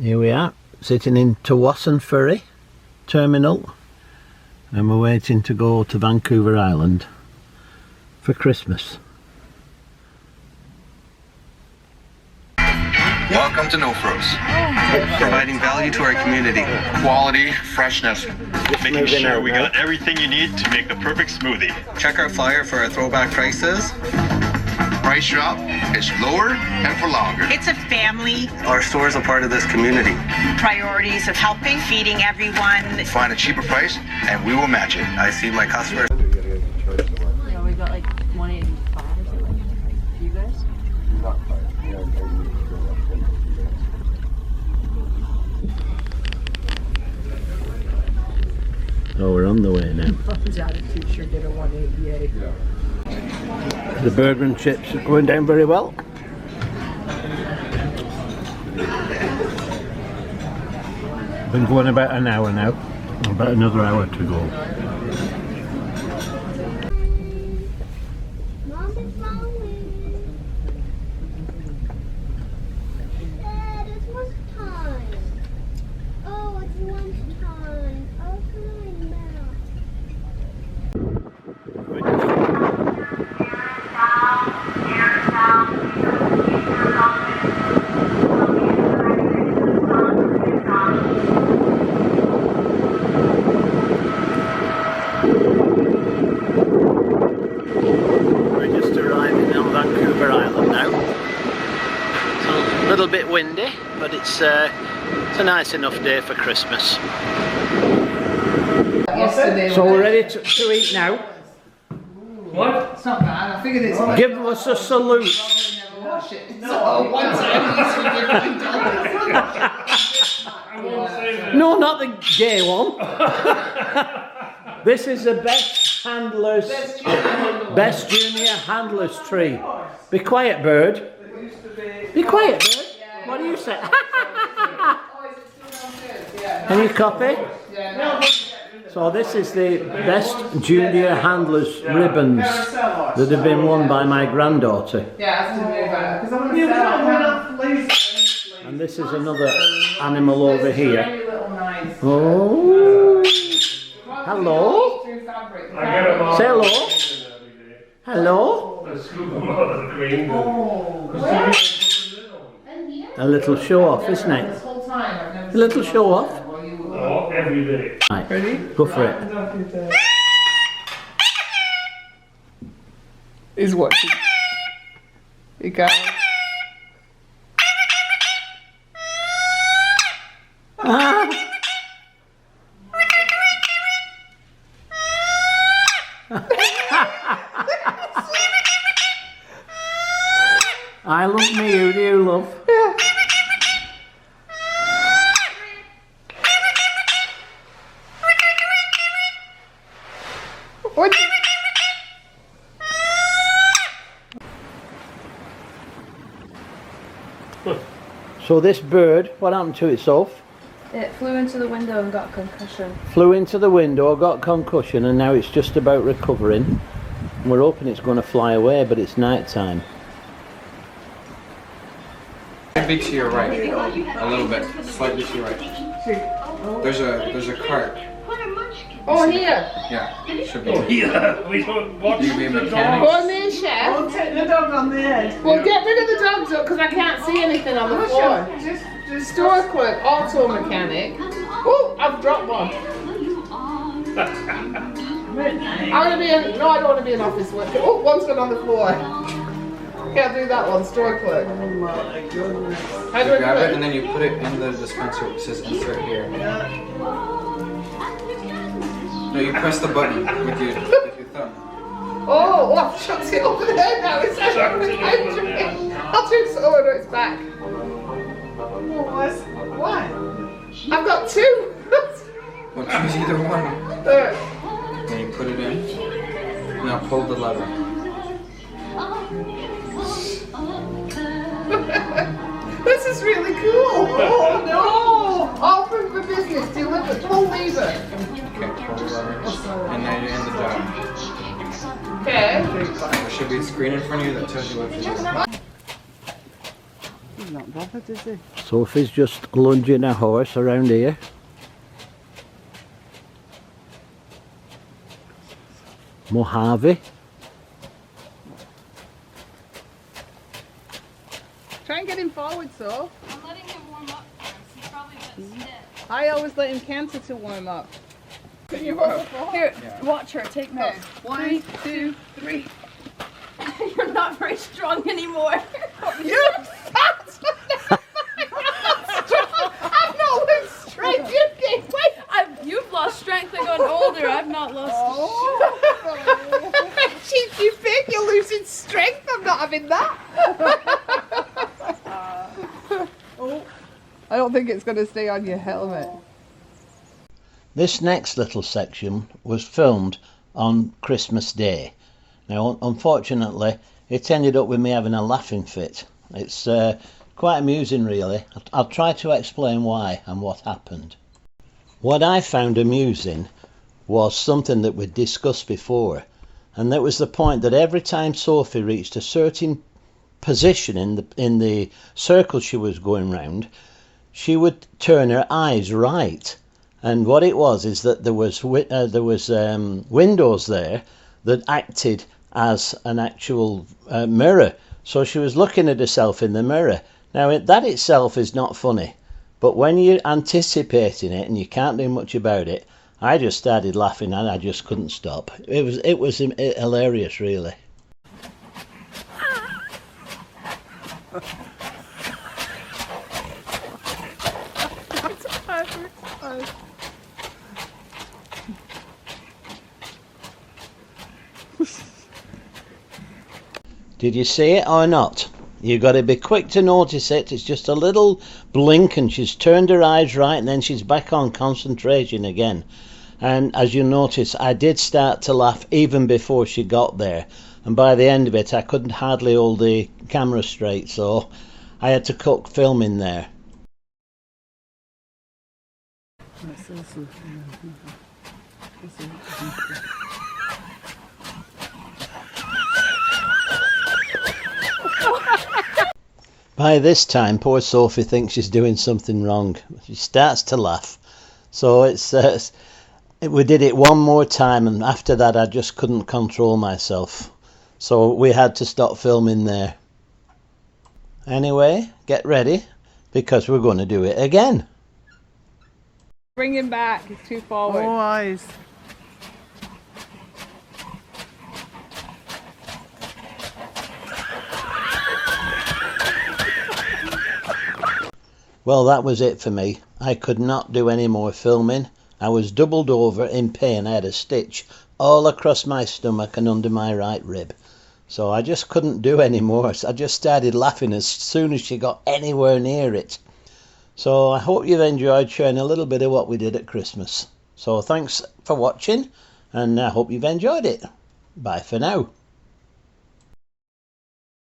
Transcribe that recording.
Here we are, sitting in Tawassen Ferry terminal, and we're waiting to go to Vancouver Island for Christmas. Welcome to No Froze. Providing value to our community. Quality, freshness. Making sure we got everything you need to make the perfect smoothie. Check our flyer for our throwback prices. Price drop is lower and for longer. It's a family. Our store is a part of this community. Priorities of helping, feeding everyone. Find a cheaper price and we will match it. I see my customers. Yeah, we got like 185 or something. You guys? So we're on the way now. The burger and chips are going down very well. Been going about an hour now, about another hour to go. Mom is following. Dad, it's lunchtime. Oh, it's lunchtime. Oh, come on now. We're just arriving on Vancouver Island now. It's a little bit windy, but it's a nice enough day for Christmas. So we're ready to eat now. What? It's not bad. I figured it's like Give us a salute. wash it. So one time No, not the gay one. This is the best junior handlers tree. Be quiet, bird. Be quiet, bird. What do you say? Any copy? So this is the best junior handlers ribbons that have been won by my granddaughter. And this is another animal over here. Oh, hello. Say hello. Hello. A little show off, isn't it? A little show off. Every day. Right, ready? Go for it. He's watching. You got it. I love me, who do you love? What? So this bird, what happened to itself? It flew into the window and got a concussion. Flew into the window, got concussion, and now it's just about recovering. We're hoping it's going to fly away, but it's night time. Maybe to your right, a little bit, slightly to your right. There's a cart. Oh, here. Yeah, should be. Yeah, we don't watch You be a mechanic. Go on there, chef. Don't take the dog on the head. Well, get rid of the dogs up because I can't see anything on the floor. Just Store clerk, auto mechanic. Oh, I've dropped one. I want to be in. No, I don't want to be an office worker. Oh, one's gone on the floor. Can't do that one. Store clerk. Oh my goodness. How do You I grab do it it? and then you put it in the dispenser. It says insert here. No, you press the button with your thumb. Oh, I've shut it over there now. It's actually I'll do it. Oh, no, it's back. Why? I've got two. Well, choose either one. There. Then you put it in. Now pull the lever. This is really cool. Oh no! All for business. Deliver. Pull lever. Okay, pull the lever. And now you're in the job. Okay. There should be a screen in front of you that tells you what to do. He's not bothered, is he? Sophie's just lunging her horse around here. Mojave. Try and get him forward, so. I'm letting him warm up first. He's probably a bit stiff. I always let him canter to warm up. Can you hold it? Here, watch her. Take notes. 1, 2, 3. You're not very strong anymore. You're fat! I'm not losing strength. You can't wait. You've lost strength and gotten older. I've not lost. She's too big. You're losing strength. I'm not having that. I don't think it's going to stay on your helmet. This next little section was filmed on Christmas Day. Now, unfortunately, it ended up with me having a laughing fit. It's quite amusing, really. I'll try to explain why and what happened. What I found amusing was something that we'd discussed before, and that was the point that every time Sophie reached a certain position in the circle she was going round, she would turn her eyes right. And what it was is that there was windows there that acted as an actual mirror. So she was looking at herself in the mirror. Now that itself is not funny, but when you're anticipating it and you can't do much about it, I just started laughing and I just couldn't stop. It was hilarious, really. Did you see it or not? You've got to be quick to notice it. It's just a little blink and she's turned her eyes right and then she's back on concentration again. And as you notice, I did start to laugh even before she got there. And by the end of it, I couldn't hardly hold the camera straight, so I had to cut filming there. By this time, poor Sophie thinks she's doing something wrong. She starts to laugh. So we did it one more time, and after that I just couldn't control myself. So we had to stop filming there. Anyway, get ready, because we're going to do it again. Bring him back. He's too forward. All eyes. Well, that was it for me. I could not do any more filming. I was doubled over in pain. I had a stitch all across my stomach and under my right rib. So I just couldn't do any more. I just started laughing as soon as she got anywhere near it. So I hope you've enjoyed sharing a little bit of what we did at Christmas. So thanks for watching, and I hope you've enjoyed it. Bye for now.